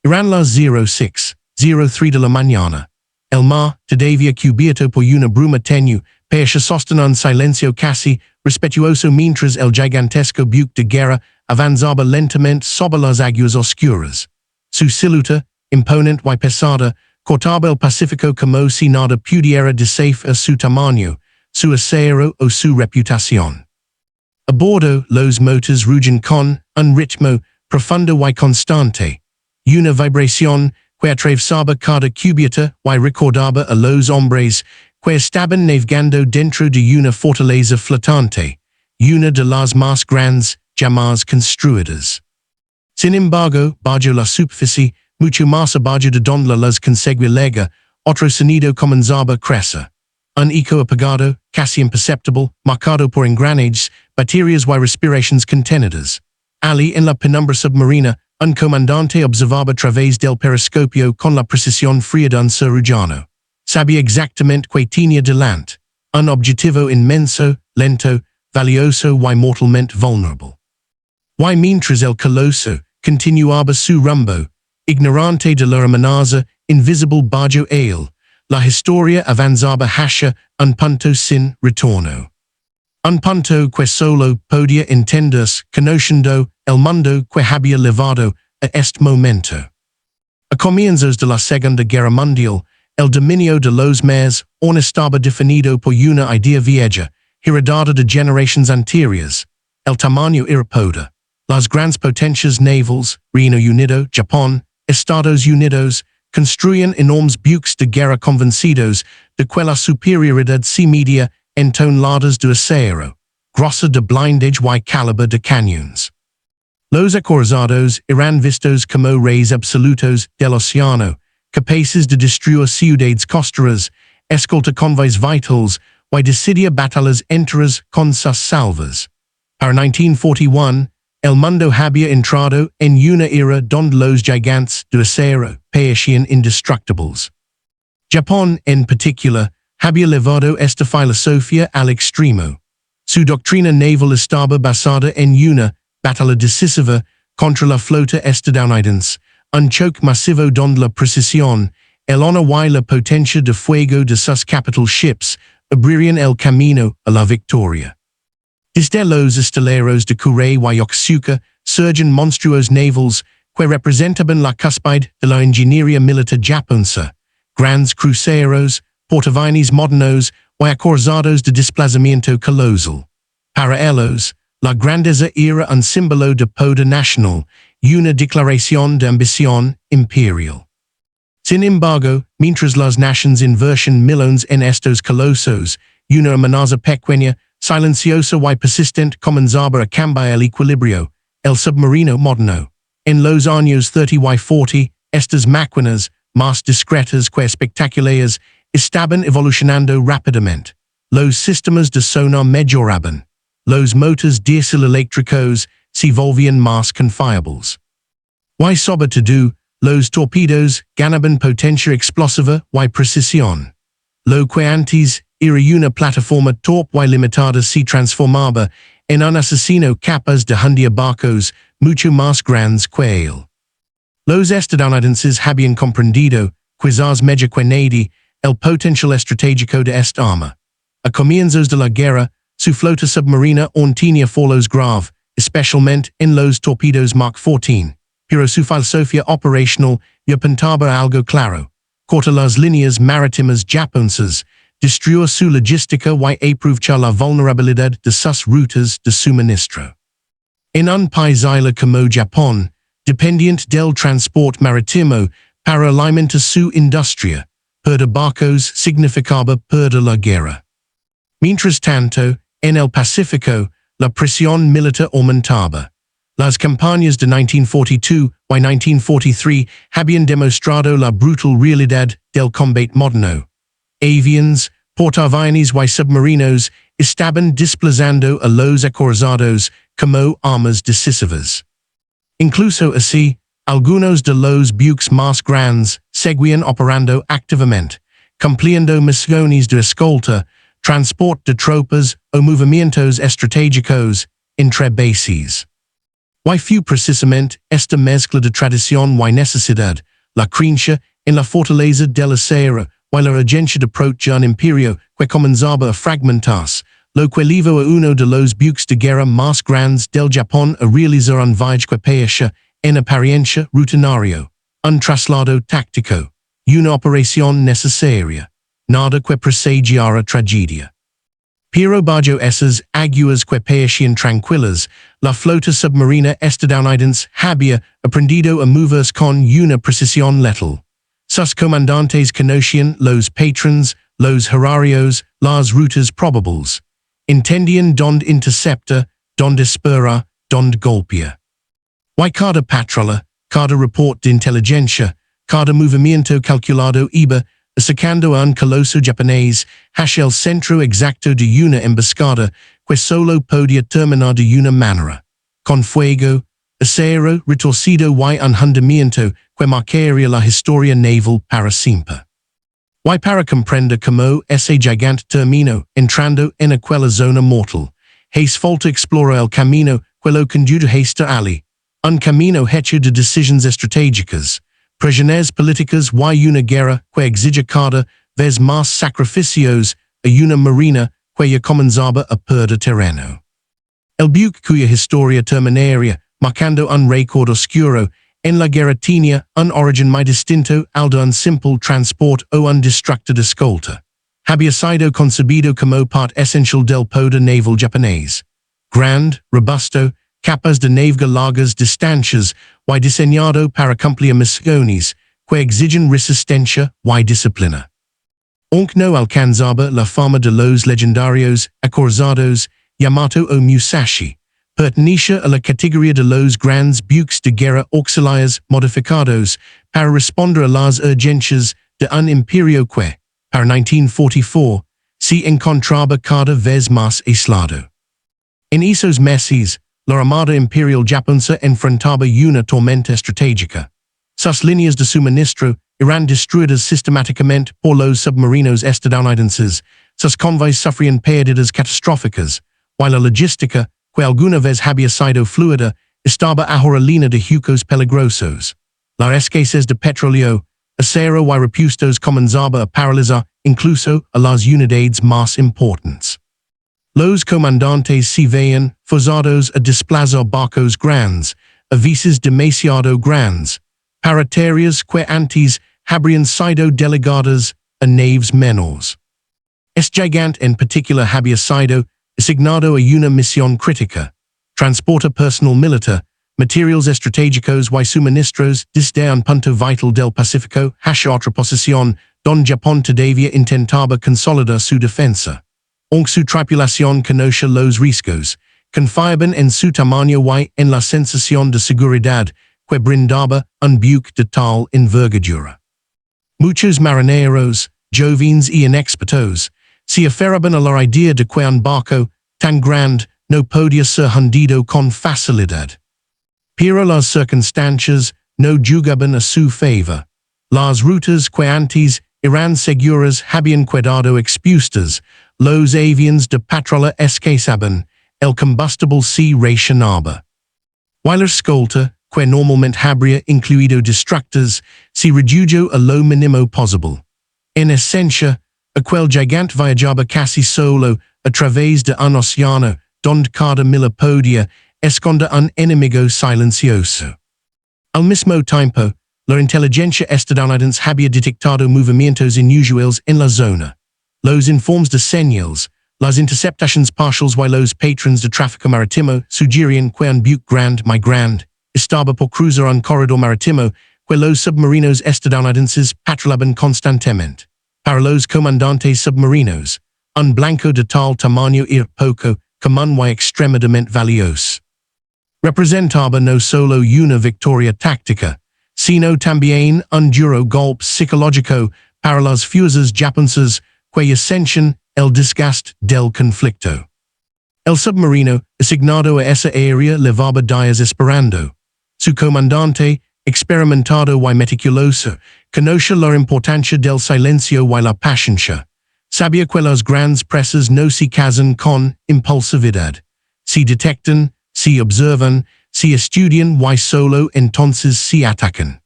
Eran las 06:03 de la mañana. El mar, todavía cubierto por una bruma tenue, parecía sostener un silencio casi respetuoso mientras el gigantesco buque de guerra avanzaba lentamente sobre las aguas oscuras. Su silueta, imponente y pesada, cortaba el Pacífico como si nada pudiera desafiar su tamaño, su acero o su reputación. A bordo, los motores rugen con un ritmo profundo y constante. Una vibración que atravesaba cada cubierta y recordaba a los hombres que estaban navegando dentro de una fortaleza flotante, una de las más grandes jamás construidas. Sin embargo, bajo la superficie, mucho más abajo de donde las conseguía lega, otro sonido comenzaba a crecer. Un eco apagado, casi imperceptible, marcado por engranajes, baterías y respiraciones contenidas. Ali en la penumbra submarina, un comandante observaba a través del periscopio con la precisión fría de un cirujano. Sabía exactamente que tenía delante, un objetivo inmenso, lento, valioso y mortalmente vulnerable. Y mientras el coloso continuaba su rumbo, ignorante de la amenaza invisible bajo él, la historia avanzaba hacia un punto sin retorno. Un punto que solo podía entenderse conociendo el mundo que había levado a este momento. A comienzos de la Segunda Guerra Mundial, el dominio de los mares aún estaba definido por una idea vieja, heredada de generaciones anteriores. El tamaño era poder. Las grandes potencias navales, Reino Unido, Japón, Estados Unidos, construían enormes buques de guerra convencidos de que la superioridad se medía en toneladas de acero, grosor de blindage y calibre de cañones. Los acorazados eran vistos como reyes absolutos del océano, capaces de destruir ciudades costeras, escoltar convoys vitals y decidir batallas enteras con sus salvas. Para 1941, el mundo había entrado en una era donde los gigantes de acero parecían indestructibles. Japón, en particular, había llevado esta filosofía al extremo. Su doctrina naval estaba basada en una batalla decisiva contra la flota estadounidense, un choque masivo donde la precisión, el honor y la potencia de fuego de sus capital ships abrirían el camino a la victoria. Desde los esteleros de Kure y Yokosuka surgen monstruos navals que representaban la cúspide de la ingeniería militar japonesa, grandes cruceros, portaaviones modernos y acorazados de desplazamiento colosal. Para ellos, la grandeza era un símbolo de poder nacional y una declaración de ambición imperial. Sin embargo, mientras las naciones invertían millones en estos colosos, una amenaza pequeña, silenciosa y persistente comenzaba a cambiar el equilibrio, el submarino moderno. En los años 30 y 40, estas máquinas, más discretas que espectaculares, estaban evolucionando rápidamente. Los sistemas de sonar mejoraban. Los motores diésel eléctricos se volvían más confiables. Y sobre todo, los torpedos ganaban potencia explosiva y precisión. Lo que antes era una plataforma torpe y limitada se transformaba en un asesino capaz de hundir barcos mucho más grandes que él. Los estadounidenses habían comprendido, quizás mejor que nadie, el potencial estratégico de esta arma. A comienzos de la guerra, su flota submarina aún tenía fallos graves, especialmente en los torpedos Mark 14, pero su filosofía operacional ya pintaba algo claro: cortar las líneas marítimas japonesas, destruir su logística y aprovechar la vulnerabilidad de sus rutas de suministro. En un país como Japón, dependiente del transporte marítimo para alimentar su industria, perder barcos significaba perder la guerra. Mientras tanto, en el Pacífico, la presión militar aumentaba. Las campañas de 1942 y 1943 habían demostrado la brutal realidad del combate moderno. Aviones, portaaviones y submarinos estaban desplazando a los acorazados como armas decisivas. Incluso así, algunos de los buques más grandes seguían operando activamente, cumpliendo misiones de escolta, transporte de tropas o movimientos estratégicos entre bases. Y few precisamente esta mezcla de tradición y necesidad, la creencia en la fortaleza del acero, y la urgencia de proteger un imperio que comenzaba a fragmentarse, lo que llevó a uno de los buques de guerra más grandes del Japón a realizar un viaje que parecía, en apariencia, rutinario, un traslado táctico, y una operación necesaria, nada que presagiara tragedia. Pero bajo esas aguas que parecían tranquilas, la flota submarina estadounidense había aprendido a moverse con una precisión letal. Sus comandantes conocían los patrones, los horarios, las rutas probables. Entendían dónde interceptar, dónde esperar, dónde golpear. Y cada patrulla, cada report de inteligencia, cada movimiento calculado iba sacando a un coloso japonés hacia el centro exacto de una emboscada que solo podía terminar de una manera, con fuego, acero retorcido y un hundimiento que marcaría la historia naval para siempre. Y para comprender cómo ese gigante terminó entrando en aquella zona mortal, hace falta explorar el camino que lo condujo hasta allí, un camino hecho de decisiones estratégicas, presiones políticas y una guerra que exige cada vez más sacrificios a una marina que ya comenzaba a perder terreno. El buque cuya historia terminaría marcando un récord oscuro en la guerra tenía un origen muy distinto al de un simple transport o un destructo de escolta. Había sido concebido como parte esencial del poder naval japonés. Grande, robusto, capaz de navegar largas distancias y diseñado para cumplir misiones que exigen resistencia y disciplina. Aunque no alcanzaba la fama de los legendarios acorazados Yamato o Musashi, pertenecía a la categoría de los grandes buques de guerra auxiliares modificados para responder a las urgencias de un imperio que, para 1944, se encontraba cada vez más aislado. En esos meses, la Armada Imperial Japonesa enfrentaba una tormenta estratégica. Sus líneas de suministro eran destruidas sistemáticamente por los submarinos estadounidenses, sus convoys sufrían pérdidas catastróficas, y la logística, que alguna vez había sido fluida, estaba ahora llena de huecos peligrosos. La escasez de petróleo, acero y repuestos comenzaba a paralizar incluso a las unidades más importantes. Los comandantes se veían forzados a desplazar barcos grandes, a veces demasiado grandes, para tareas que antes habrían sido delegadas a naves menores. Este gigante en particular había sido asignado a una misión crítica, transporta personal militar, materiales estratégicos y suministros desde un punto vital del Pacífico hacia otra posición donde Japón todavía intentaba consolidar su defensa. Aunque su tripulación conocía los riesgos, confiaban en su tamaño y en la sensación de seguridad que brindaba un buque de tal envergadura. Muchos marineros, jóvenes y inexpertos, se aferraban a la idea de que un barco tan grande no podía ser hundido con facilidad. Pero las circunstancias no jugaban a su favor. Las rutas que antes eran seguras habían quedado expuestas, los aviones de patrulla escasaban, el combustible se racionaba. Y la escolta, que normalmente habría incluido destructores, se redujo a lo mínimo posible. En esencia, aquel gigante viajaba casi solo a través de un océano donde cada milla podía esconder un enemigo silencioso. Al mismo tiempo, la inteligencia estadounidense había detectado movimientos inusuales en la zona. Los informes de señales, las interceptaciones parciales y los patrones de tráfico marítimo sugerían que un buque grande muy grande estaba por cruzar un corredor marítimo que los submarinos estadounidenses patrullaban constantemente. Para los comandantes submarinos, un blanco de tal tamaño era poco común y extremadamente valioso. Representaba no solo una victoria táctica, sino también un duro golpe psicológico para las fuerzas japonesas que sienten el desgaste del conflicto. El submarino, asignado a esa área, llevaba días esperando. Su comandante, experimentado y meticuloso, conocía la importancia del silencio y la paciencia. Sabía que las grandes presas no se casan con impulsividad. Se detectan, se observan, si estudian y solo entonces si atacan.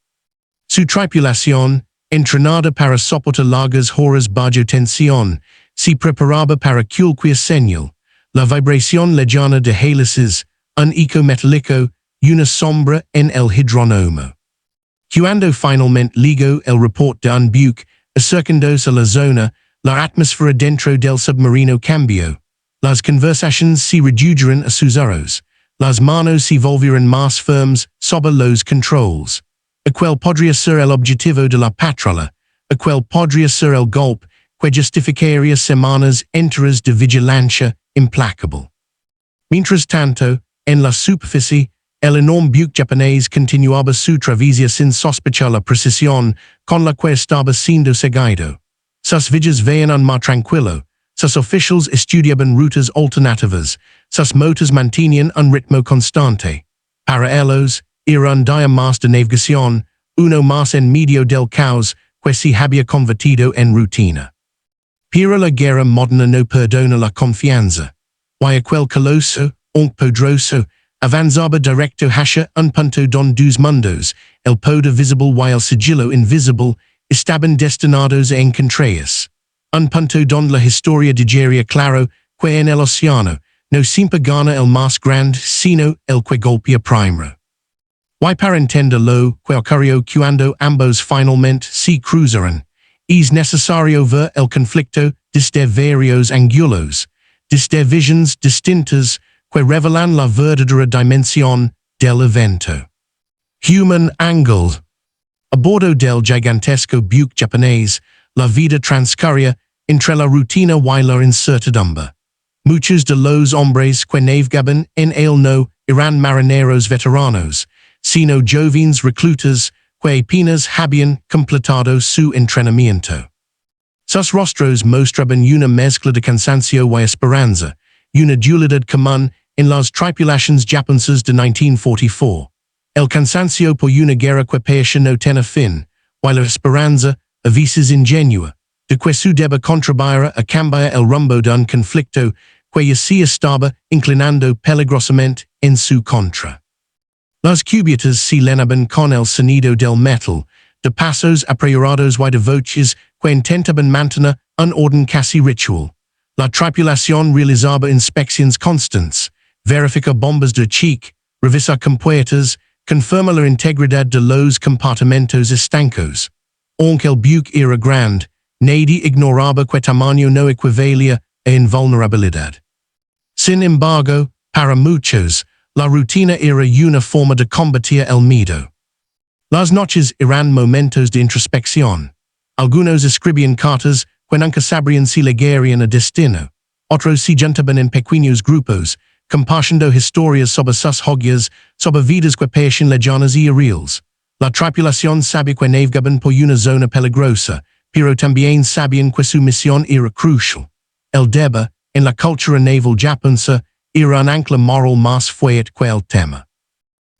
Su tripulación, entrenada para soportar largas horas bajo tensión, se preparaba para cualquier señal, la vibración lejana de hélices, un eco metálico, y una sombra en el hidrónomo. Cuando finalmente llegó el report de un buque, acercándose a la zona, la atmósfera dentro del submarino cambió. Las conversaciones se redujeron a susurros. Las manos se volvieron más firmes sobre los controls. Aquel podría ser el objetivo de la patrulla. Aquel podría ser el golpe que justificaría semanas enteras de vigilancia implacable. Mientras tanto, en la superficie, el enorme buque japonés continuaba su travesía sin sospechar la precisión con la que estaba siendo seguido. Sus vigas veían un mar tranquilo, sus oficiales estudiaban rutas alternativas, sus motores mantenían un ritmo constante. Para ellos, era un día más de navegación, uno más en medio del caos que se había convertido en rutina. Pero la guerra moderna no perdona la confianza. Y aquel coloso, aunque poderoso, avanzaba directo hacia un punto donde dos mundos, el poder visible y el sigilo invisible, estaban destinados a encontrarse. Un punto donde la historia digería claro que en el océano no siempre gana el más grande, sino el que golpea primero. Y para entender lo que ocurrió cuando ambos finalmente se cruzaron, es necesario ver el conflicto desde varios ángulos, desde visiones distintas que revelan la verdadera dimensión del evento. Human Angle. A bordo del gigantesco buque japonés, la vida transcurría entre la rutina y la incertidumbre. Muchos de los hombres que navegaban en él no eran marineros veteranos, sino jóvenes reclutas que apenas habían completado su entrenamiento. Sus rostros mostraban una mezcla de cansancio y esperanza, una dualidad común en las tripulaciones japonesas de 1944. El cansancio por una guerra que parecía no tener fin, y la esperanza, a veces ingenua, de que su deba contribuir a cambiar el rumbo de un conflicto que ya se estaba inclinando peligrosamente en su contra. Las cubetas se llenaban con el sonido del metal, de pasos apresurados y de voces que intentaban mantener un orden casi ritual. La tripulación realizaba inspecciones constantes, verifica bombas de cheque, revisa compuertas, confirma la integridad de los compartimentos estancos. Aunque el buque era grande, nadie ignoraba que tamaño no equivalía a invulnerabilidad. Sin embargo, para muchos, la rutina era una forma de combatir el miedo. Las noches eran momentos de introspección. Algunos escribían cartas que nunca sabrían si llegarían a destino. Otros se juntaban en pequeños grupos, compartiendo historias sobre sus hogueras, sobre vidas que parecían lejanas y irreales. La tripulación sabía que navegaban por una zona peligrosa, pero también sabían que su misión era crucial. El deber, en la cultura naval japonesa, era un ancla moral más fuerte que el tema.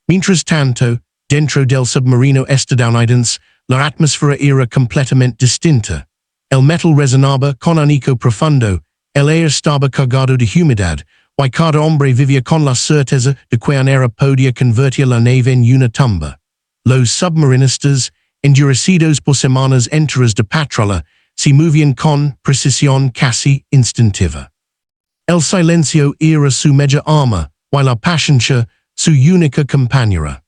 Mientras tanto, dentro del submarino estadounidense, la atmósfera era completamente distinta. El metal resonaba con un eco profundo, el aire estaba cargado de humedad, y cada hombre vivía con la certeza de que un aire podía convertir la nave en una tumba. Los submarinistas, endurecidos por semanas enteras de patrulla, se movían con precisión casi instintiva. El silencio era su mejor arma, y la paciencia su única compañera.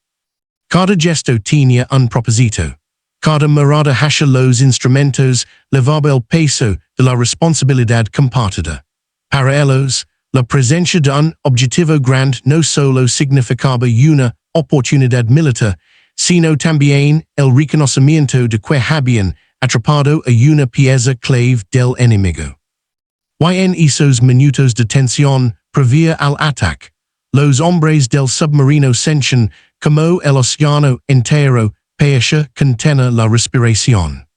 Cada gesto tenía un propósito. Cada mirada hacia los instrumentos levaba el peso de la responsabilidad compartida. Para ellos, la presencia de un objetivo grande no solo significaba una oportunidad militar, sino también el reconocimiento de que habían atrapado a una pieza clave del enemigo. Y en esos minutos de tensión previa al ataque, los hombres del submarino sentían como el océano entero parecía contener la respiración.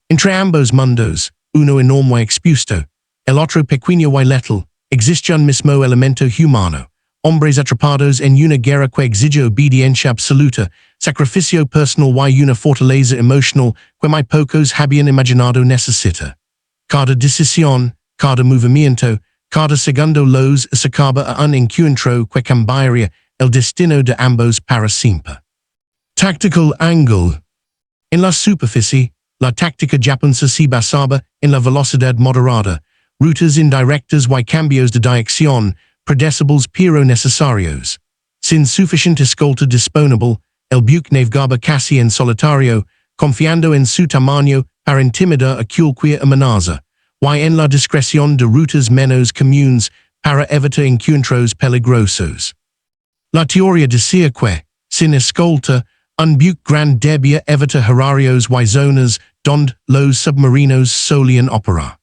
Entre ambos mundos, uno enorme y expuesto, el otro pequeño y letal, existe un mismo elemento humano. Hombres atrapados en una guerra que exige obediencia absoluta, sacrificio personal y una fortaleza emocional que muy pocos habían imaginado necesita. Cada decisión, cada movimiento, cada segundo los acercaba a un encuentro que cambiaría el destino de ambos para siempre. Tactical angle. En la superficie, la táctica japonesa se basaba en la velocidad moderada, rutas indirectas y cambios de dirección, predecibles pero necesarios. Sin suficiente escolta disponible, el buque navegaba casi en solitario, confiando en su tamaño para intimidar a cualquier amenaza, y en la discreción de rutas menos comunes para evitar encuentros peligrosos. La teoría decía que, sin escolta, un buque grande debía evitar horarios y zonas donde los submarinos solían operar.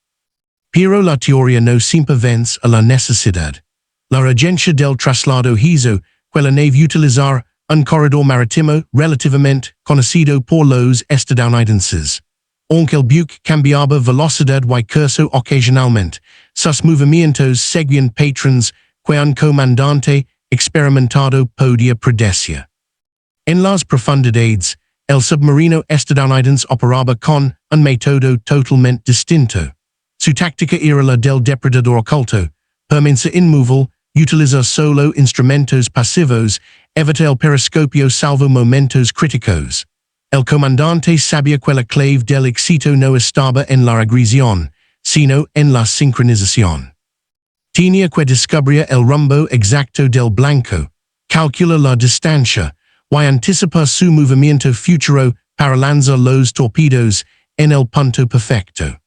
Pero la teoría no siempre vence a la necesidad. La urgencia del traslado hizo que la nave utilizara un corredor marítimo relativamente conocido por los estadounidenses. Aunque el buque cambiaba velocidad y curso ocasionalmente, sus movimientos seguían patrones que un comandante experimentado podía predecir. En las profundidades, el submarino estadounidense operaba con un método totalmente distinto. Su táctica era la del depredador oculto, permanece inmóvil, utiliza solo instrumentos pasivos, evita el periscopio salvo momentos críticos. El comandante sabía que la clave del éxito no estaba en la agresión, sino en la sincronización. Tenía que descubrir el rumbo exacto del blanco, calcula la distancia, y anticipar su movimiento futuro para lanzar los torpedos en el punto perfecto.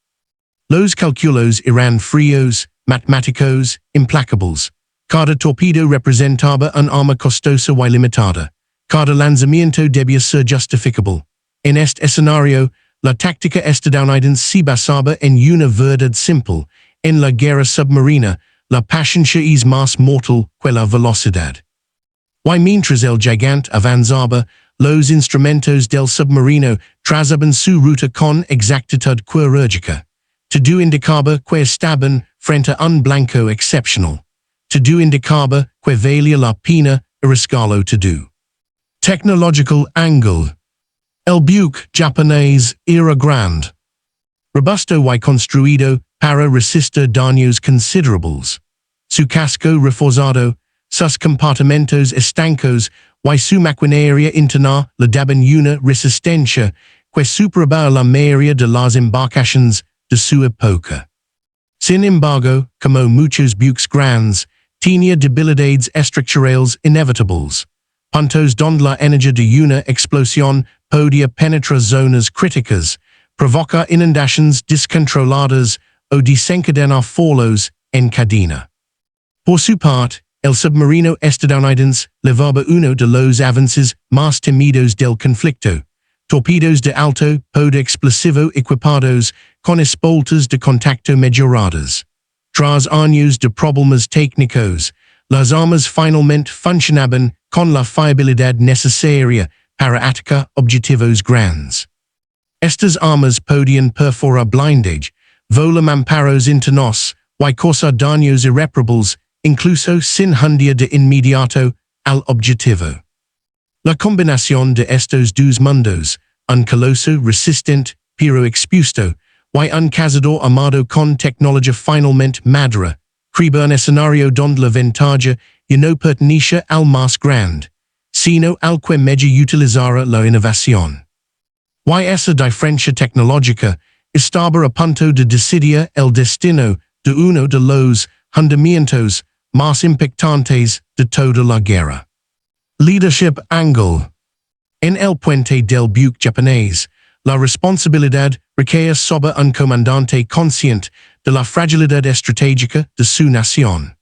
Los cálculos eran fríos, matemáticos, implacables. Cada torpedo representaba un arma costosa y limitada. Cada lanzamiento debía ser justificable. En este escenario, la táctica estadounidense se basaba en una verdad simple. En la guerra submarina, la paciencia es más mortal que la velocidad. Y mientras el gigante avanzaba, los instrumentos del submarino trazaban su ruta con exactitud quirúrgica. Todo indicaba que estaban frente a un blanco excepcional. Todo indicaba que valía la pena arriesgarlo todo. Technological angle. El buque japonés era grande, robusto y construido para resistir daños considerables. Su casco reforzado, sus compartimentos estancos y su maquinaria interna le daban una resistencia que superaba la mayoría de las embarcaciones de su época. Sin embargo, como muchos buques grandes, tenía debilidades estructurales inevitables. Puntos donde la energía de una explosión podía penetrar zonas críticas, provocar inundaciones descontroladas o desencadenar fuegos en cadena. Por su parte, el submarino estadounidense llevaba uno de los avances más temidos del conflicto. Torpedos de alto poder explosivo equipados con escoltas de contacto mejoradas. Tras años de problemas técnicos, las armas finalmente funcionaban con la fiabilidad necesaria para atacar objetivos grandes. Estas armas podían perforar blindage, volar mamparos internos y causar daños irreparables, incluso sin hundir de inmediato al objetivo. La combinación de estos dos mundos, un coloso resistente pero expuesto, y un cazador armado con tecnología finalmente madura, crea un escenario donde la ventaja ya no pertenece al más grande, sino al que mejor utilizara la innovación. Y esa diferencia tecnológica estaba a punto de decidir el destino de uno de los hundimientos más impactantes de toda la guerra. Leadership angle. En el puente del buque japonés, la responsabilidad recae sobre un comandante consciente de la fragilidad estratégica de su nación.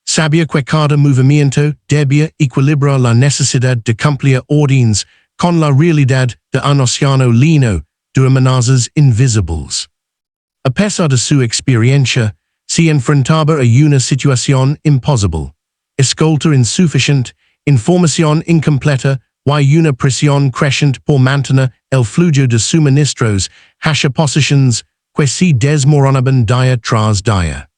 Sabía que cada movimiento debía equilibrar la necesidad de cumplir órdenes con la realidad de un océano lleno de amenazas invisibles. A pesar de su experiencia, se enfrentaba a una situación imposible. Escolta insuficiente, información incompleta y una presión creciente por mantener el flujo de suministros hacia posiciones que se desmoronaban día tras día.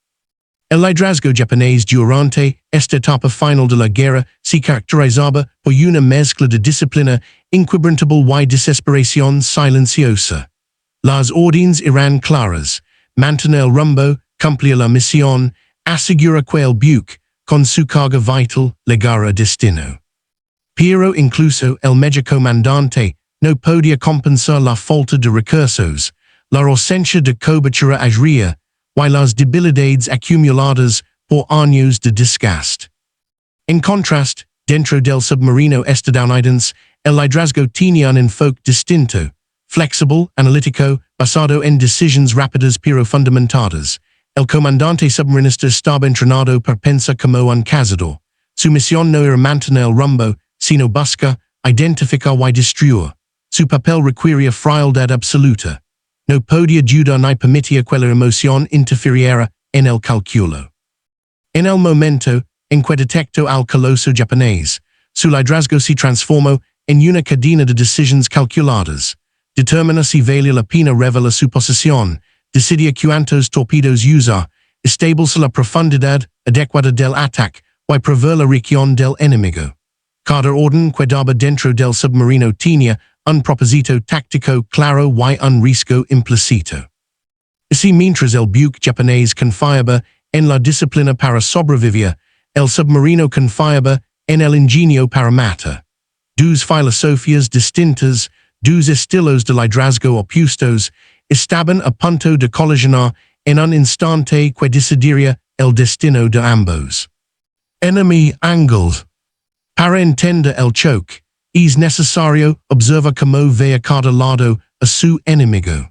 El liderazgo japonés durante esta etapa final de la guerra se caracterizaba por una mezcla de disciplina inquebrantable y desesperación silenciosa. Las órdenes eran claras: mantener el rumbo, cumplir la misión, asegurar que el buque, con su carga vital, llegara a destino. Pero incluso el medio comandante no podía compensar la falta de recursos, la ausencia de cobertura aérea, y las debilidades acumuladas por años de desgaste. En contraste, dentro del submarino estadounidense, el liderazgo tenía un enfoque distinto, flexible, analítico, basado en decisiones rápidas pero fundamentadas. El comandante submarinista estaba entrenado para pensar como un cazador. Su misión no era mantener el rumbo, sino buscar, identificar y destruir. Su papel requería frialdad absoluta. No podía dudar ni permitía que la emoción interfiriera en el cálculo. En el momento en que detectó al coloso japonés, su liderazgo se transformó en una cadena de decisiones calculadas. Determina si valía la pena revelar su posición, decidir cuántos torpedos usar, establecer la profundidad adecuada del ataque, y prever la reacción del enemigo. Cada orden que daba dentro del submarino tenía un propósito táctico claro y un riesgo implícito. Así mientras el buque japonés confiaba en la disciplina para sobrevivir, el submarino confiaba en el ingenio para matar. Dos filosofías distintas, dos estilos de liderazgo opuestos, estaban a punto de colisionar en un instante que decidiría el destino de ambos. Enemy angle. Para entender el choque, es necesario observar cómo ve a cada lado a su enemigo.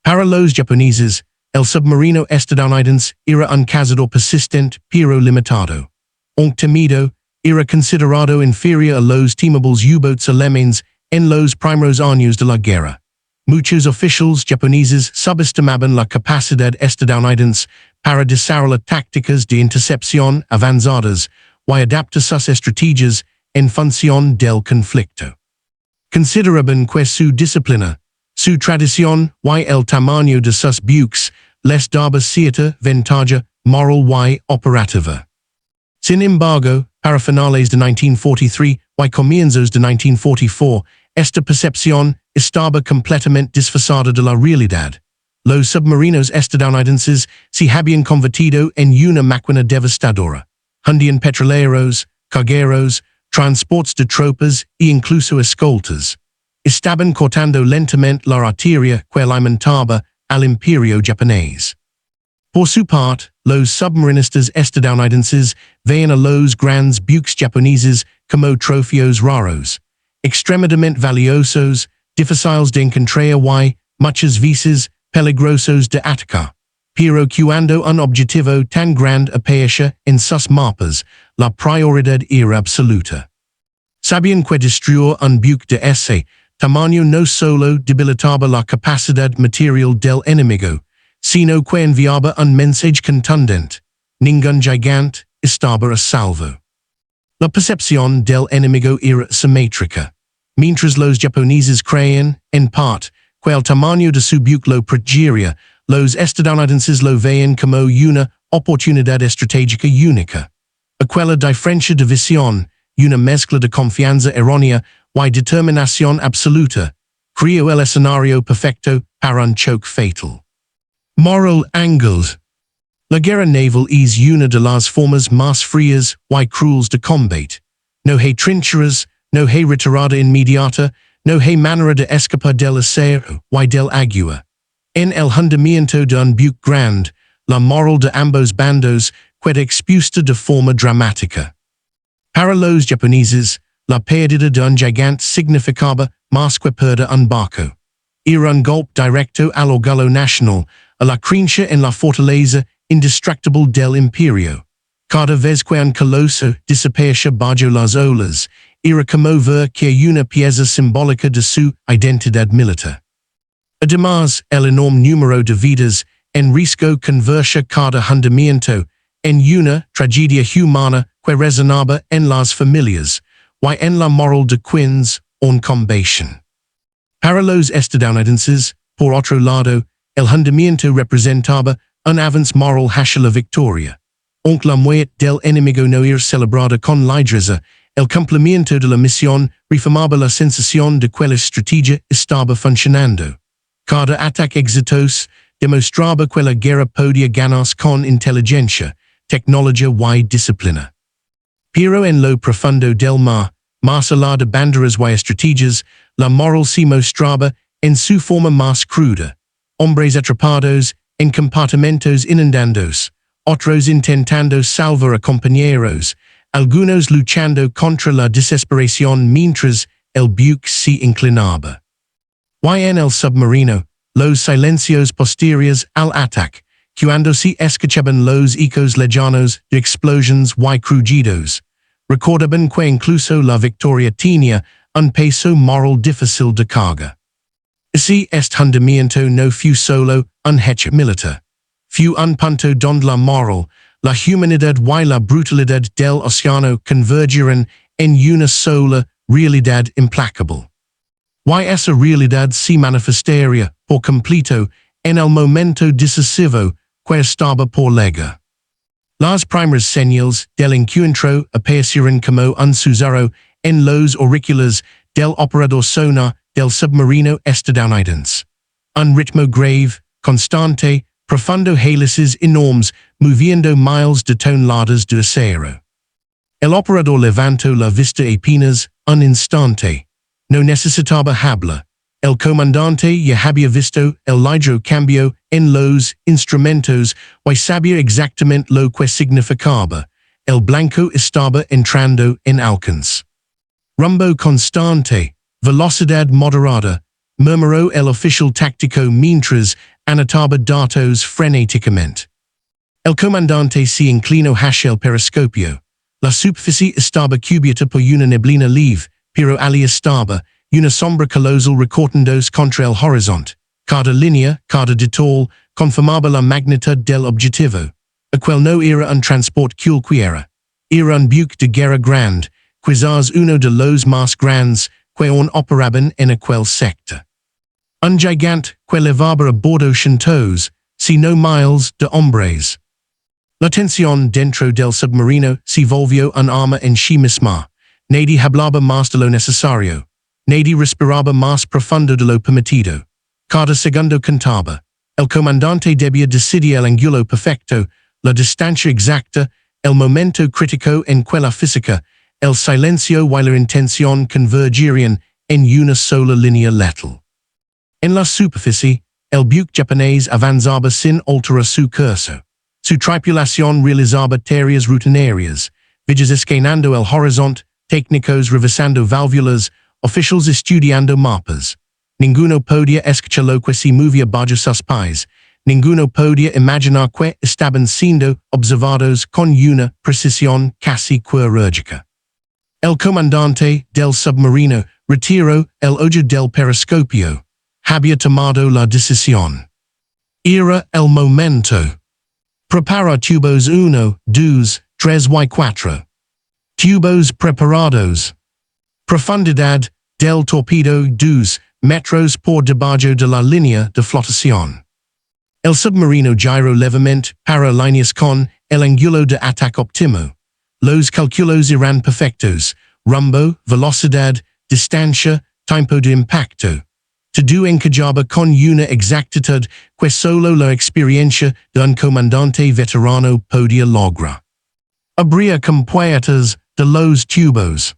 Para los japoneses, el submarino estadounidense era un cazador persistente pero limitado. Aunque temido, era considerado inferior a los temibles U-boats alemanes en los primeros años de la guerra. Muchos oficiales japoneses subestimaban la capacidad estadounidense para desarrollar tácticas de intercepción avanzadas y adaptar sus estrategias en función del conflicto. Consideraban que su disciplina, su tradición y el tamaño de sus buques les daba cierta ventaja moral y operativa. Sin embargo, para finales de 1943 y comienzos de 1944, esta percepción estaba completamente desfasada de la realidad. Los submarinos estadounidenses se habían convertido en una máquina devastadora. Hundían petroleros, cargueros, transportes de tropas e incluso escoltas. Estaban cortando lentamente la arteria que alimentaba al imperio japonés. Por su parte, los submarinistas estadounidenses veían a los grandes buques japoneses como trofeos raros, extremadamente valiosos, difíciles de encontrar y, muchas veces, peligrosos de atacar. Pero cuando un objetivo tan grande aparecía en sus mapas, la prioridad era absoluta. Sabían que destruir un buque de ese tamaño no solo debilitaba la capacidad material del enemigo, sino que enviaba un mensaje contundente: ningún gigante estaba a salvo. La percepción del enemigo era simétrica. Mientras los japoneses creían, en parte, que el tamaño de su buque lo protegería, los estadounidenses lo veían como una oportunidad estratégica única. Aquella diferencia de visión, una mezcla de confianza errónea y determinación absoluta, creó el escenario perfecto para un choque fatal. Moral angles. La guerra naval es una de las formas más frías y crueles de combate. No hay trincheras, no hay retirada inmediata, no hay manera de escapar del acero y del agua. En el hundimiento de un buque grande, la moral de ambos bandos queda expuesta de forma dramática. Para los japoneses, la pérdida de un gigante significaba más que perder un barco. Era un golpe directo al orgullo nacional, a la creencia en la fortaleza indestructible del imperio. Cada vez que un coloso desaparecía bajo las olas, era como ver que una pieza simbólica de su identidad militar. Además, el enorme número de vidas en riesgo convertía cada hundimiento en una tragedia humana que resonaba en las familias y en la moral de quienes en combatían. Para los estadounidenses, por otro lado, el hundimiento representaba un avance moral hacia la victoria. Aunque la muerte del enemigo no era celebrada con ligereza, el cumplimiento de la misión reafirmaba la sensación de que la estrategia estaba funcionando. Cada ataque exitoso demostraba que la guerra podía ganarse con inteligencia, tecnología y disciplina. Pero en lo profundo del mar, mas allá de banderas y estrategias, la moral se mostraba en su forma más cruda. Hombres atrapados en compartimentos inundados, otros intentando salvar a compañeros, algunos luchando contra la desesperación mientras el buque se inclinaba. Y en el submarino, los silencios posteriores al ataque, cuando se escuchaban los ecos lejanos de explosions y crujidos, recordaban que incluso la victoria tenía un peso moral difícil de carga. Este hundimiento no fue solo un hecho militar, fue un punto donde la moral, la humanidad y la brutalidad del océano convergieron en una sola realidad implacable. Y esa realidad se manifestaría por completo en el momento decisivo que estaba por llegar. Las primeras señales del encuentro aparecieron como un susurro en los auriculares del operador sonar del submarino estadounidense. Un ritmo grave, constante, profundo hélices enormes moviendo miles de toneladas de acero. El operador levantó la vista apenas un instante. No necesitaba hablar. El comandante ya había visto el ligero cambio en los instrumentos y sabía exactamente lo que significaba. El blanco estaba entrando en alcance. Rumbo constante, velocidad moderada, murmuró el oficial táctico mientras anotaba datos frenéticamente. El comandante se inclinó hacia el periscopio. La superficie estaba cubierta por una neblina leve, pero allí estaba una sombra colosal recortándose contra el horizonte. Cada línea, cada detalle, confirmaba la magnitud del objetivo. Aquel no era un transport cualquiera. Era un buque de guerra grande, quizás uno de los más grandes que aún operaban en aquel sector. Un gigante que levaba a bordo cientos, si no miles, de hombres. La tensión dentro del submarino se volvió un arma en sí misma. Nadie hablaba más de lo necesario. Nadie respiraba más profundo de lo permitido. Cada segundo contaba. El comandante debía decidir el ángulo perfecto, la distancia exacta, el momento crítico en que la física, el silencio y la intención convergirían en una sola línea letal. En la superficie, el buque japonés avanzaba sin alterar su curso. Su tripulación realizaba tareas rutinarias, vigiles escanando el horizonte, técnicos revisando válvulas, oficiales estudiando mapas. Ninguno podía escuchar lo que se movía bajo sus pies. Ninguno podía imaginar que estaban siendo observados con una precisión casi quirúrgica. El comandante del submarino retiró el ojo del periscopio. Había tomado la decisión. Era el momento. Prepara tubos 1, 2, 3 y 4. Tubos preparados. Profundidad del torpedo 2 metros por debajo de la línea de flotación. El submarino giró levemente para líneas con el ángulo de ataque óptimo. Los cálculos eran perfectos. Rumbo, velocidad, distancia, tiempo de impacto. Todo encajaba con una exactitud que solo la experiencia de un comandante veterano podía lograr. Abría compuertas de los tubos.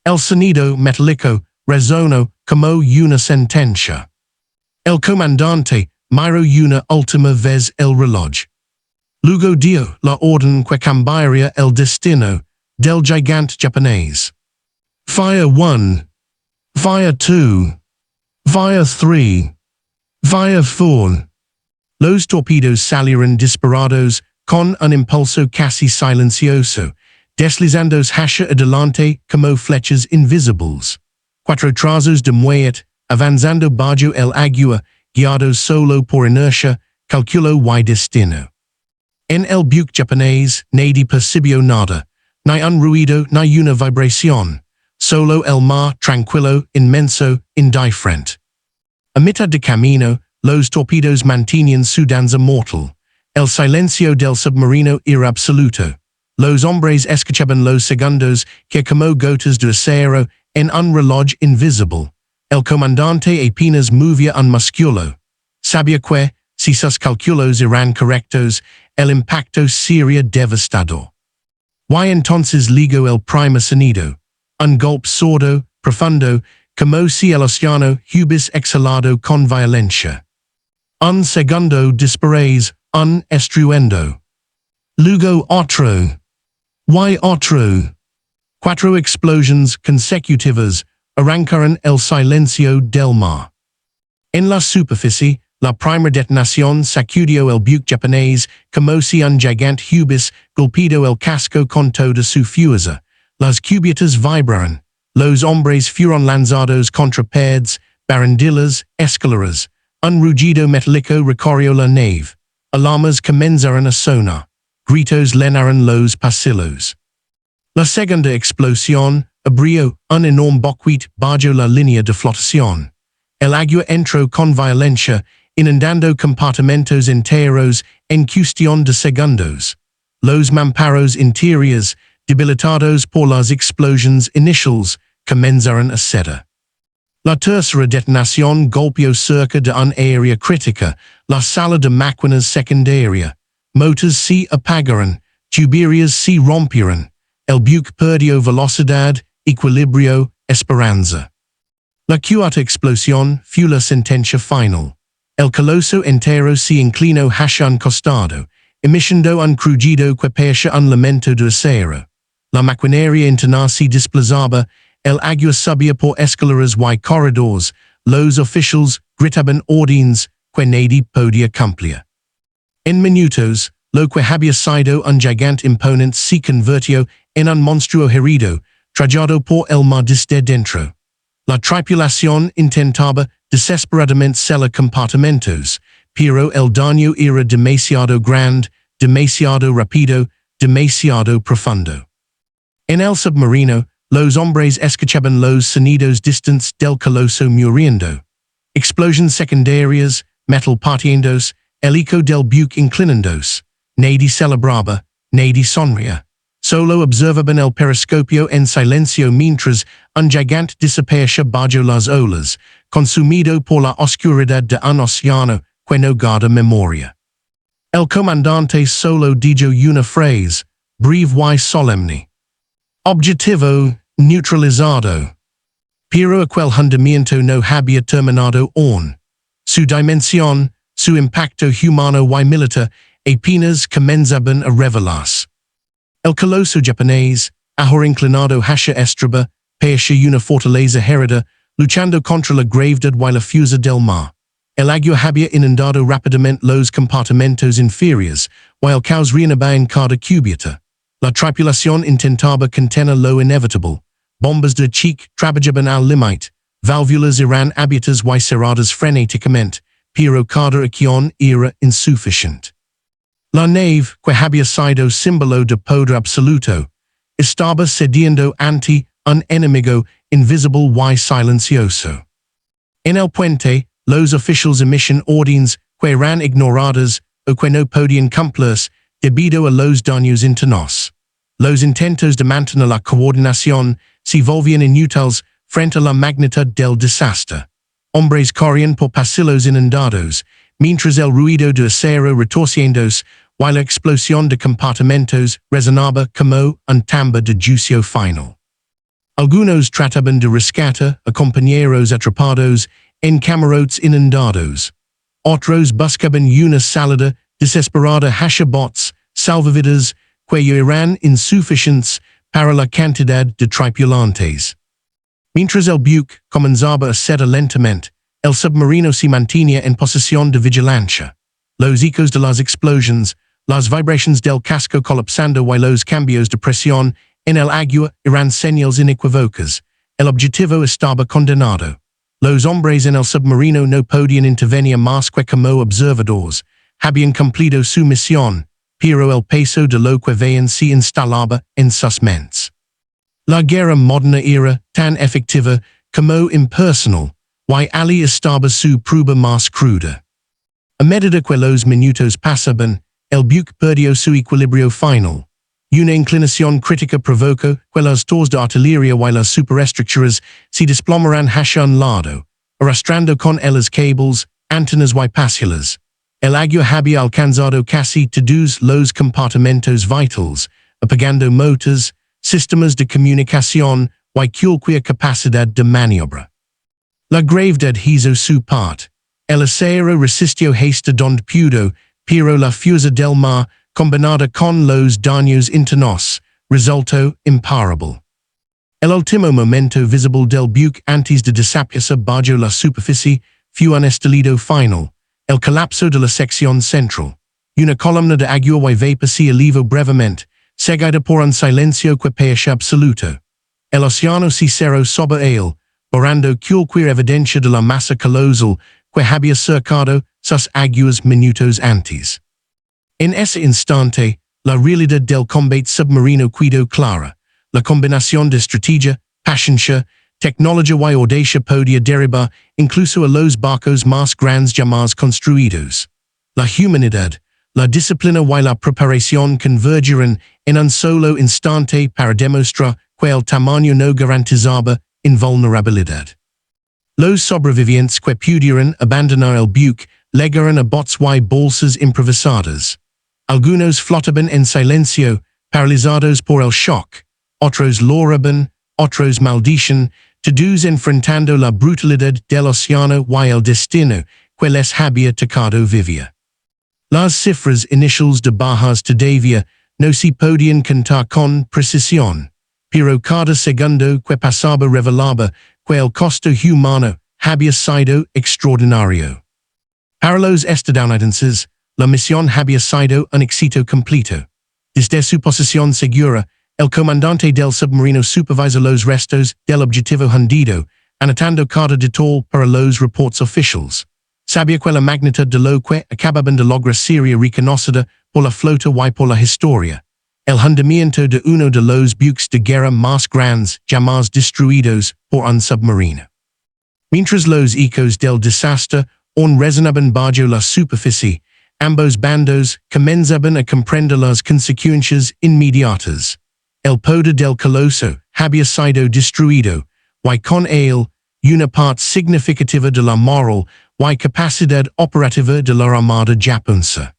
El sonido metálico resonó como una sentencia. El comandante miró una última vez el reloj. Luego dio la orden que cambiaría el destino del gigante japonés. Fire 1. Fire 2. Fire 3. Fire 4. Los torpedos salieron disparados con un impulso casi silencioso, deslizándose hacia adelante como flechas invisibles. 4 trazos de muelle, avanzando bajo el agua, guiados solo por inercia, calculo y destino. En el buque japonés, nadie percibió nada, ni un ruido ni una vibración. Solo el mar tranquilo, inmenso, indiferente. A mitad de camino, los torpedos mantenían su danza mortal. El silencio del submarino era absoluto. Los hombres escuchaban los segundos que como gotas de acero en un reloj invisible. El comandante apenas movía un músculo. Sabía que, si sus cálculos eran correctos, el impacto sería devastador. Y entonces ligó el primer sonido. un golpe sordo, profundo, como si el océano hubis exhalado con violencia. Un segundo después, un estruendo. Luego otro. Y otro. Cuatro explosions consecutivas arrancaron el silencio del mar. En la superficie, la primera detonación sacudió el buque japonés como si un gigante hubis golpeado el casco con toda su fuerza. Las cubiertas vibraron. Los hombres fueron lanzados contra paredes, barandillas, escaleras. Un rugido metálico recorrió la nave. Alarmas comenzaron a sonar. Gritos llenaron los pasillos. La segunda explosión abrió un enorme boquete bajo la línea de flotación. El agua entró con violencia, inundando compartimentos enteros en cuestión de segundos. Los mamparos interiores, debilitados por las explosiones iniciales, comenzaron a ceder. La tercera detonación golpeó cerca de un área crítica, la sala de máquinas secundaria. Motors se apagaron, tuberías se rompieron. El buque perdió velocidad, equilibrio, esperanza. La cuarta explosión fue la sentencia final. El coloso entero se inclinó hacia un costado, emitiendo un crujido que parecía un lamento de acero. La maquinaria interna se desplazaba, el agua subía por escaleras y corredores, los oficiales gritaban órdenes que nadie podía cumplir. En minutos, lo que había sido un gigante imponente se convirtió en un monstruo herido, tragado por el mar desde dentro. La tripulación intentaba desesperadamente celar compartimentos, pero el daño era demasiado grande, demasiado rápido, demasiado profundo. En el submarino, los hombres escuchaban los sonidos distantes del coloso muriendo. Explosiones secundarias, metal partiéndose, el eco del buque inclinándose. Nadie celebraba, nadie sonría. Solo observaban el periscopio en silencio mientras un gigante desaparecía bajo las olas, consumido por la oscuridad de un océano que no guarda memoria. El comandante solo dijo una frase, breve y solemne. Objetivo neutralizado. Pero aquel hundimiento no había terminado aún. Su dimensión, su impacto humano y militar apenas comenzaban a revelarse. El coloso japonés, ahora inclinado hacia estraba, parecía una fortaleza herida, luchando contra la gravedad y la fuerza del mar. El agua había inundado rápidamente los compartimentos inferiores, y el caos reinaba en cada cubierta. La tripulación intentaba contener lo inevitable. Bombas de cheek trabajaban al límite, válvulas eran abiertas y cerradas frenéticamente, pero cada acción era insuficiente. La nave, que había sido símbolo de poder absoluto, estaba cediendo ante un enemigo invisible y silencioso. En el puente, los oficiales emitían órdenes que eran ignoradas o que no podían cumplirse debido a los daños internos. Los intentos de mantener la coordinación se volvían inútiles frente a la magnitud del desastre. Hombres corrían por pasillos inundados, mientras el ruido de acero retorciéndose y la explosión de compartimentos resonaba como un tambor de juicio final. Algunos trataban de rescatar a compañeros atrapados en camarotes inundados. Otros buscaban una salida desesperada hacia botes salvavidas que eran insuficientes para la cantidad de tripulantes. Mientras el buque comenzaba a ceder lentamente, el submarino se mantenía en posición de vigilancia. Los ecos de las explosiones, las vibraciones del casco colapsando y los cambios de presión en el agua eran señales inequívocas. El objetivo estaba condenado. Los hombres en el submarino no podían intervenir más que como observadores. Habían cumplido su misión, pero el peso de lo que veían se instalaba en sus mentes. La guerra moderna era tan efectiva como impersonal, y allí estaba su prueba más cruda. A medida que los minutos pasaban, el buque perdió su equilibrio final. Una inclinación crítica provocó que las torres de artillería y las superestructuras se desplomaran hacia un lado, arrastrando con ellas cables, antenas y pasillas. El agua había alcanzado casi todos los compartimentos vitales, apagando motores, sistemas de comunicación cualquier capacidad de maniobra. La gravedad hizo su parte. El acero resistió hasta donde pudo, pero la fuerza del mar, combinada con los daños internos, resultó imparable. El último momento visible del buque antes de desaparecer bajo la superficie fue un estallido final, el colapso de la sección central. Una columna de agua y vapor se elevó brevemente, seguida por un silencio que parecía absoluto. El océano se cerró sobre él, borrando cualquier evidencia de la masa colosal que había cercado sus aguas minutos antes. En ese instante, la realidad del combate submarino quedó clara. La combinación de estrategia, paciencia, tecnología y audacia podía derribar incluso a los barcos más grandes jamás construidos. La humanidad, la disciplina y la preparación convergieron en un solo instante para demostrar que el tamaño no garantizaba invulnerabilidad. Los sobrevivientes que pudieron abandonar el buque llegaron a botes y bolsas improvisadas. Algunos flotaban en silencio, paralizados por el shock. Otros lloraban, otros maldicen, todos enfrentando la brutalidad del océano y el destino que les había tocado vivir. Las cifras iniciales de bajas todavía no se podían contar con precisión, pero cada segundo que pasaba revelaba que el costo humano había sido extraordinario. Para los estadounidenses, la misión había sido un éxito completo. Desde su posición segura, el comandante del submarino supervisó los restos del objetivo hundido, anotando cada detalle para los reports oficiales. Sabía que la magnitud de lo que acababan de lograr sería reconocida por la flota y por la historia. El hundimiento de uno de los buques de guerra más grandes jamás destruidos por un submarino. Mientras los ecos del desastre aún resonaban bajo la superficie, ambos bandos comenzaban a comprender las consecuencias inmediatas. El poder del coloso había sido destruido, y con él, una parte significativa de la moral y capacidad operativa de la armada japonesa.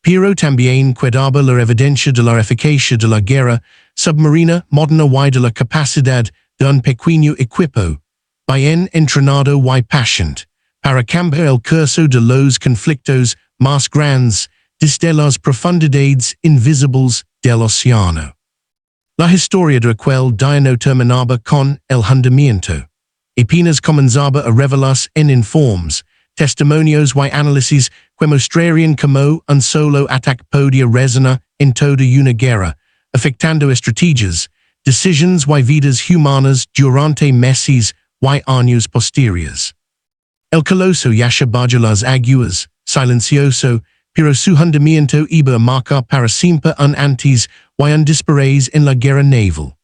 Pero también quedaba la evidencia de la eficacia de la guerra submarina moderna y de la capacidad de un pequeño equipo, bien entrenado y paciente, para cambiar el curso de los conflictos más grandes desde las profundidades invisibles del océano. La historia de aquel día no terminaba con el hundimiento. Apenas comenzaba a revelarse en informes, testimonios y análisis que mostrarían cómo un solo ataque podía resonar en toda una guerra, afectando estrategias, decisiones y vidas humanas durante meses y años posteriores. El coloso yacía bajo las aguas, silencioso, pero su hundimiento iba a marcar para siempre un antes y un después en la guerra naval.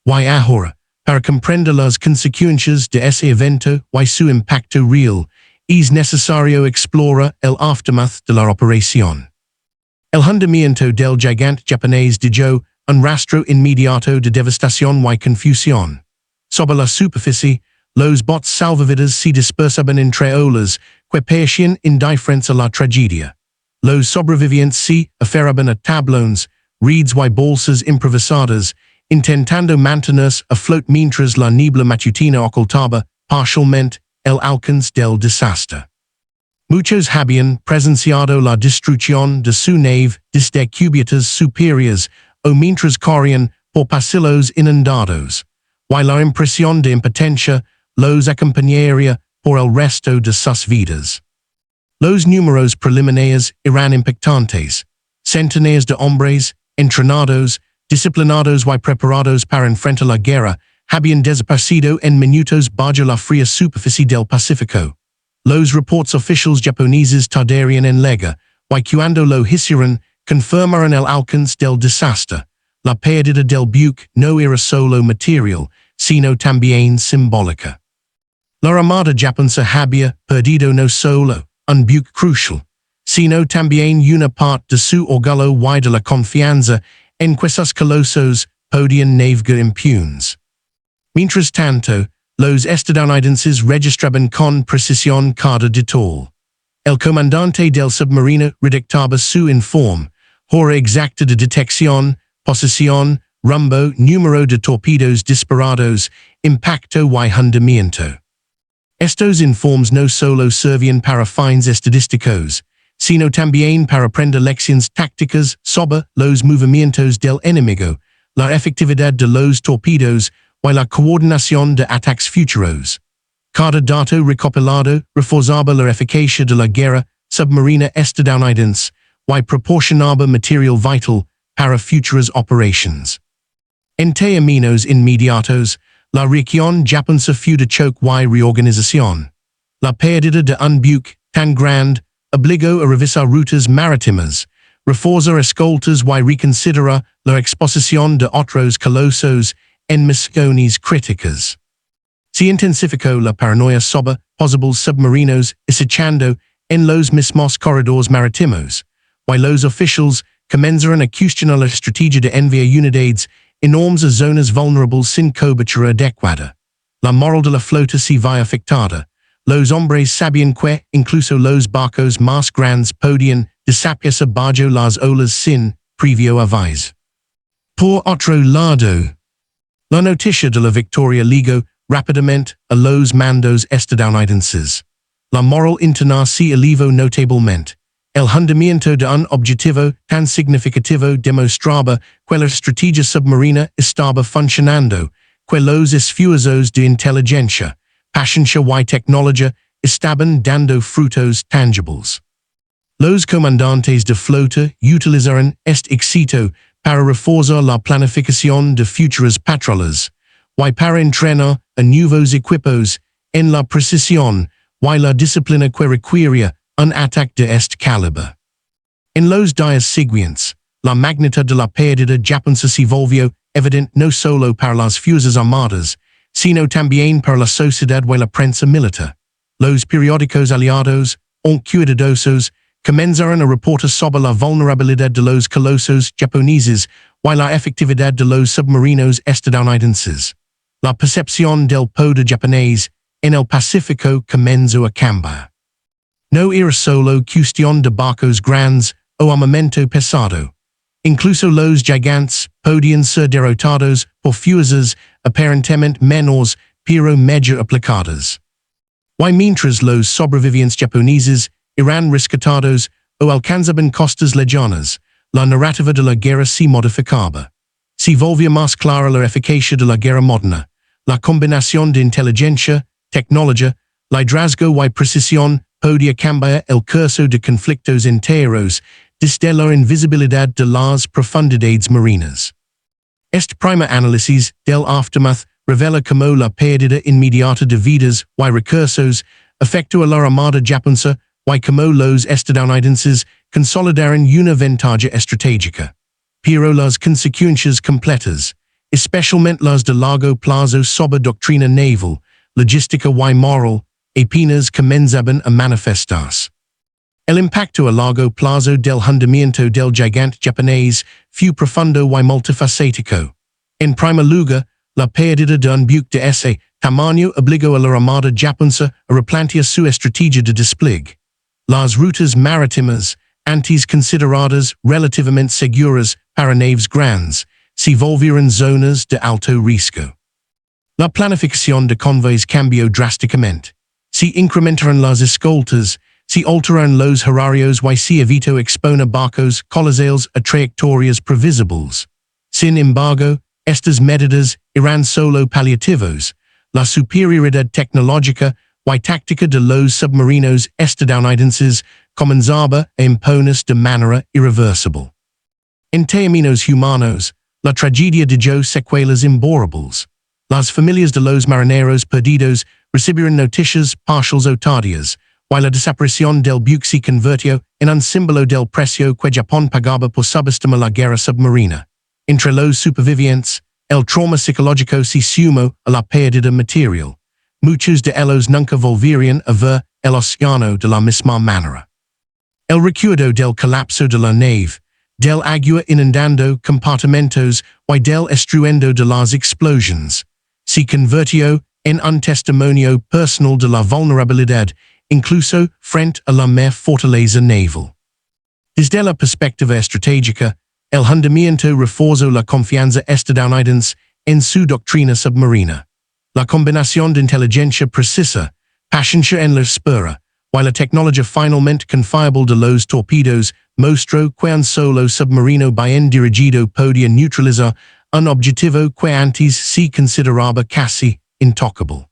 Y ahora, para comprender las consecuencias de ese evento y su impacto real, es necesario explorar el aftermath de la operación. El hundimiento del gigante japonés dejó un rastro inmediato de devastación y confusión. Sobre la superficie, los botes salvavidas se dispersaban entre olas que parecían indiferentes a la tragedia. Los sobrevivientes se aferraban a tablones, redes y bolsas improvisadas, intentando mantenerse a flote mientras la niebla matutina ocultaba parcialmente el alcance del desastre. Muchos habían presenciado la destrucción de su nave desde cubiertas superiores o mientras corrían por pasillos inundados, y la impresión de impotencia los acompañaría por el resto de sus vidas. Los números preliminares eran impactantes. Centenares de hombres, entrenados, disciplinados y preparados para enfrentar la guerra, habían desaparecido en minutos bajo la fría superficie del Pacífico. Los reports oficiales japoneses tardarían en llegar, y cuando lo hicieron, confirmaron el alcance del desastre. La pérdida del buque no era solo material, sino también simbólica. La armada japonesa había perdido no solo un buque crucial, sino también una parte de su orgullo y de la confianza en que sus colosos podían navegar impunes. Mientras tanto, los estadounidenses registraban con precisión cada detalle. El comandante del submarino redactaba su informe, hora exacta de detección, posición, rumbo, número de torpedos disparados, impacto y hundimiento. Estos informes no solo servían para fines estadísticos, sino también para aprender lecciones tácticas sobre los movimientos del enemigo, la efectividad de los torpedos y la coordinación de ataques futuros. Cada dato recopilado reforzaba la eficacia de la guerra submarina estadounidense y proporcionaba material vital para futuras operations. En términos inmediatos, la región japonesa fue de choque y reorganización. La pérdida de un buque tan grande obligó a revisar rutas marítimas, reforzar escoltas y reconsiderar la exposición de otros colosos en misiones críticas. Se intensificó la paranoia sobre posibles submarinos acechando en los mismos corredores marítimos, y los oficiales comenzaron a cuestionar la estrategia de enviar unidades enormes a zonas vulnerables sin cobertura adecuada. La moral de la flota se vio afectada. Los hombres sabían que incluso los barcos más grandes podían desaparecer bajo las olas sin previo aviso. Por otro lado, la noticia de la victoria llegó rápidamente a los mandos estadounidenses. La moral interna se elevó notablemente. El hundimiento de un objetivo tan significativo demostraba que la estrategia submarina estaba funcionando, que los esfuerzos de inteligencia, paciencia y tecnología estaban dando frutos tangibles. Los comandantes de flota utilizaron este éxito para reforzar la planificación de futuras patrullas, y para entrenar a nuevos equipos en la precisión y la disciplina que requería un ataque de este calibre. En los días siguientes, la magnitud de la pérdida japonesa se volvió evidente no solo para las fuerzas armadas, sino también para la sociedad y la prensa militar. Los periódicos aliados, cuidadosos, comenzaron a reportar sobre la vulnerabilidad de los colosos japoneses y la efectividad de los submarinos estadounidenses. La percepción del poder japonés en el Pacífico comenzó a cambiar. No era solo cuestión de barcos grandes o armamento pesado. Incluso los gigantes podían ser derrotados por fuerzas aparentemente menores pero mejor aplicadas. Y mientras los sobrevivientes japoneses eran rescatados o alcanzaban costas lejanas, la narrativa de la guerra se modificaba. Se volvía más clara la eficacia de la guerra moderna, la combinación de inteligencia, tecnología, liderazgo y precisión podía cambiar el curso de conflictos enteros desde la invisibilidad de las profundidades marinas. Este primer análisis del aftermath revela cómo la pérdida inmediata de vidas y recursos afectó a la armada japonesa y cómo los estadounidenses consolidaron una ventaja estratégica. Pero las consecuencias completas, especialmente las de largo plazo sobre doctrina naval, logística y moral, apenas comenzaban a manifestarse. El impacto a largo plazo del hundimiento del gigante japonés fue profundo y multifacético. En primer lugar, la pérdida de un buque de ese tamaño obligó a la armada japonesa a replantear su estrategia de despliegue. Las rutas marítimas, antes consideradas relativamente seguras para naves grandes, se volvieron zonas de alto riesgo. La planificación de convoys cambió drásticamente. Se incrementaron las escoltas, se alteraron los horarios y se evitó exponer barcos colosales a trayectorias previsibles. Sin embargo, estas medidas eran solo paliativos. La superioridad tecnológica y táctica de los submarinos estadounidenses comenzaba a imponerse de manera irreversible. En términos humanos, la tragedia dejó secuelas imborrables. Las familias de los marineros perdidos recibieron noticias parciales o tardías, y la desaparición del buque se convirtió en un símbolo del precio que Japón pagaba por subestimar la guerra submarina. Entre los supervivientes, el trauma psicológico se sumó a la pérdida material. Muchos de ellos nunca volverían a ver el océano de la misma manera. El recuerdo del colapso de la nave, del agua inundando compartimentos y del estruendo de las explosiones, se convirtió en un testimonio personal de la vulnerabilidad, incluso frente a la mer fortaleza naval. Desde la perspectiva estratégica, El hundimiento refuerza la confianza estadounidense en su doctrina submarina. La combinación de inteligencia precisa, paciencia en la espera, while la tecnología finalmente confiable de los torpedos mostró que un solo submarino bien dirigido podía neutralizar un objetivo que antes se consideraba casi intocable.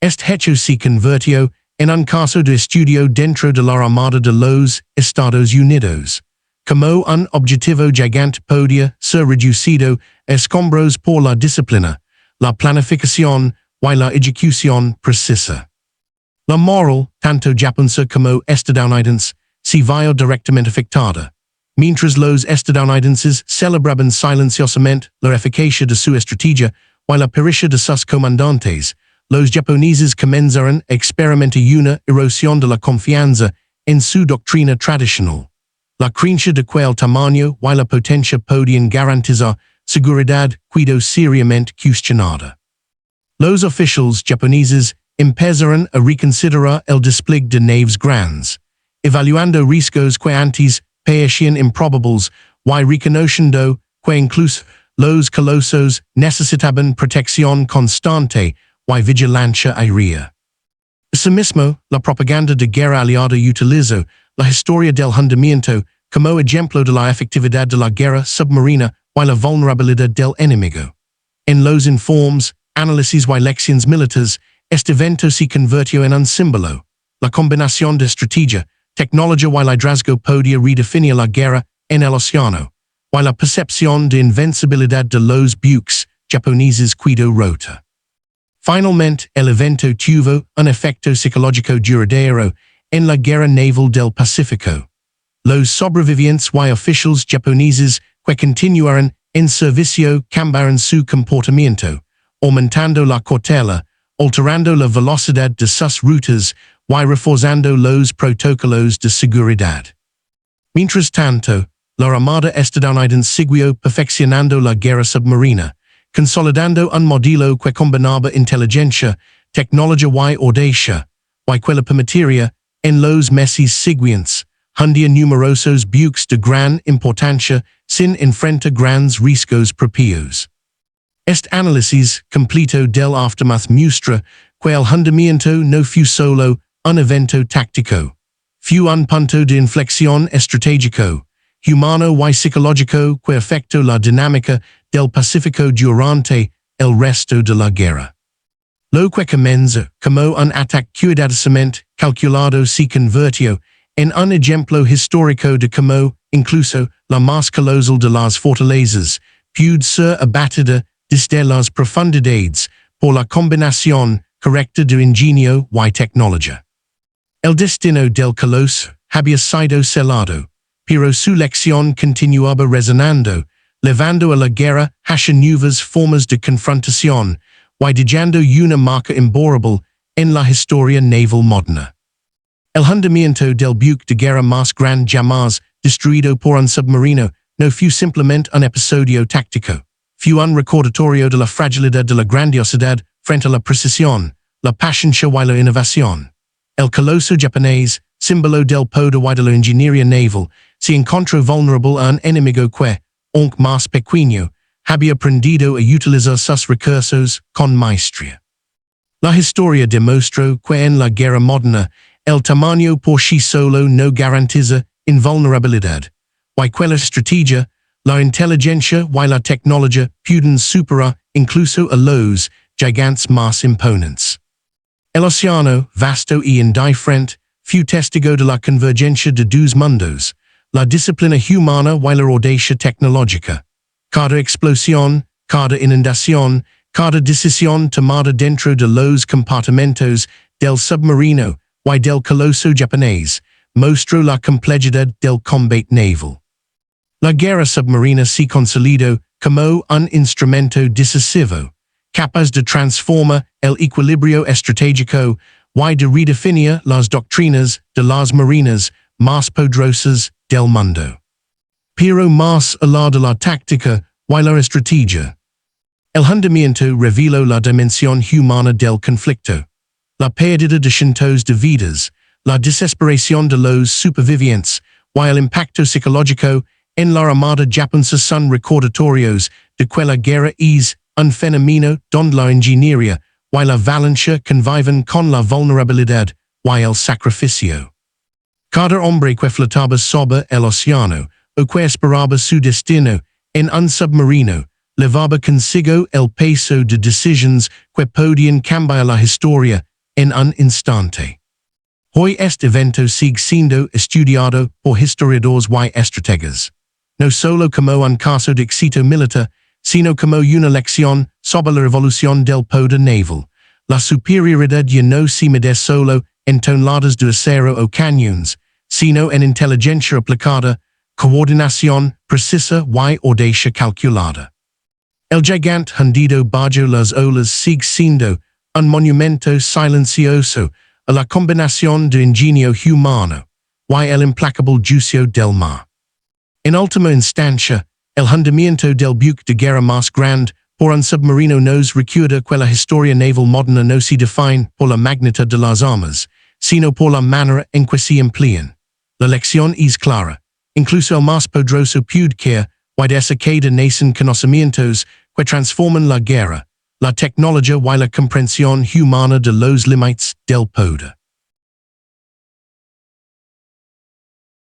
Este hecho se convirtió en un caso de estudio dentro de la Armada de los Estados Unidos. Como un objetivo gigante podía ser reducido a escombros por la disciplina, la planificación y la ejecución precisa. La moral, tanto japonesa como estadounidense, se vio directamente afectada. Mientras los estadounidenses celebraban silenciosamente la eficacia de su estrategia y la pericia de sus comandantes, los japoneses comenzaron a experimentar una erosión de la confianza en su doctrina tradicional. La creencia de que el tamaño y la potencia podían garantizar seguridad quedó seriamente cuestionada. Los oficiales japoneses empezaron a reconsiderar el despliegue de naves grandes, evaluando riesgos que antes parecían improbables y reconociendo que incluso los colosos necesitaban protección constante y vigilancia aérea. Asimismo, la propaganda de guerra aliada utilizó la historia del hundimiento como ejemplo de la efectividad de la guerra submarina y la vulnerabilidad del enemigo. En los informes, análisis y lecciones militares, este evento se convirtió en un símbolo. La combinación de estrategia, tecnología y liderazgo podía redefinir la guerra en el océano, y la percepción de invencibilidad de los buques japoneses quedó rota. Finalmente, el evento tuvo un efecto psicológico duradero en la guerra naval del Pacífico. Los sobrevivientes y oficiales japoneses que continuaron en servicio cambiaron su comportamiento, aumentando la cautela, alterando la velocidad de sus rutas y reforzando los protocolos de seguridad. Mientras tanto, la Armada estadounidense siguió perfeccionando la guerra submarina, consolidando un modelo que combinaba inteligencia, tecnología y audacia, y que la permitiría, en los meses siguientes, hundir numerosos buques de gran importancia sin enfrentar grandes riesgos propios. Este análisis completo del aftermath muestra que el hundimiento no fue solo un evento táctico, fue un punto de inflexión estratégico, humano y psicológico que afectó la dinámica del Pacífico durante el resto de la guerra. Lo que comenzó como un ataque cuidadosamente calculado se convirtió en un ejemplo histórico de cómo, incluso, la más colosal de las fortalezas puede ser abatida desde las profundidades por la combinación correcta de ingenio y tecnología. El destino del coloso había sido selado, pero su lección continuaba resonando, llevando a la guerra hacia nuevas formas de confrontación y dejando una marca imborrable en la historia naval moderna. El hundimiento del buque de guerra más grande jamás destruido por un submarino no fue simplemente un episodio táctico, fue un recordatorio de la fragilidad de la grandiosidad frente a la precisión, la paciencia y la innovación. El coloso japonés, símbolo del poder y de la ingeniería naval, se encontró vulnerable a un enemigo que, aunque más pequeño, había aprendido a utilizar sus recursos con maestría. La historia demostró que en la guerra moderna, el tamaño por sí solo no garantiza invulnerabilidad, y que la estrategia, la inteligencia y la tecnología pueden superar incluso a los gigantes más imponentes. El océano, vasto y indiferente, fue testigo de la convergencia de dos mundos, la disciplina humana y la audacia tecnológica. Cada explosión, cada inundación, cada decisión tomada dentro de los compartimentos del submarino y del coloso japonés mostró la complejidad del combate naval. La guerra submarina se consolidó como un instrumento decisivo, capaz de transformar el equilibrio estratégico y de redefinir las doctrinas de las marinas más poderosas del mundo. Pero más allá de la táctica y la estrategia, el hundimiento reveló la dimensión humana del conflicto, la pérdida de cientos de vidas, la desesperación de los supervivientes y el impacto psicológico en la Armada Japonesa son recordatorios de que la guerra es un fenómeno donde la ingeniería y la valencia conviven con la vulnerabilidad y el sacrificio. Cada hombre que flotaba sobre el océano o que esperaba su destino en un submarino llevaba consigo el peso de decisiones que podían cambiar la historia en un instante. Hoy este evento sigue siendo estudiado por historiadores y estrategas, no solo como un caso de éxito militar, sino como una lección sobre la revolución del poder naval. La superioridad ya no se mide solo en toneladas de acero o cañones, sino en inteligencia aplicada, coordinación precisa y audacia calculada. El gigante hundido bajo las olas sigue siendo un monumento silencioso a la combinación de ingenio humano y el implacable juicio del mar. En última instancia, el hundimiento del buque de guerra más grande por un submarino nos recuerda que la historia naval moderna no se define por la magnitud de las armas, sino por la manera en que se emplean. La lección es clara, incluso el más poderoso puede caer y desacaer nacen conocimientos que transforman la guerra, la tecnología y la comprensión humana de los límites del poder.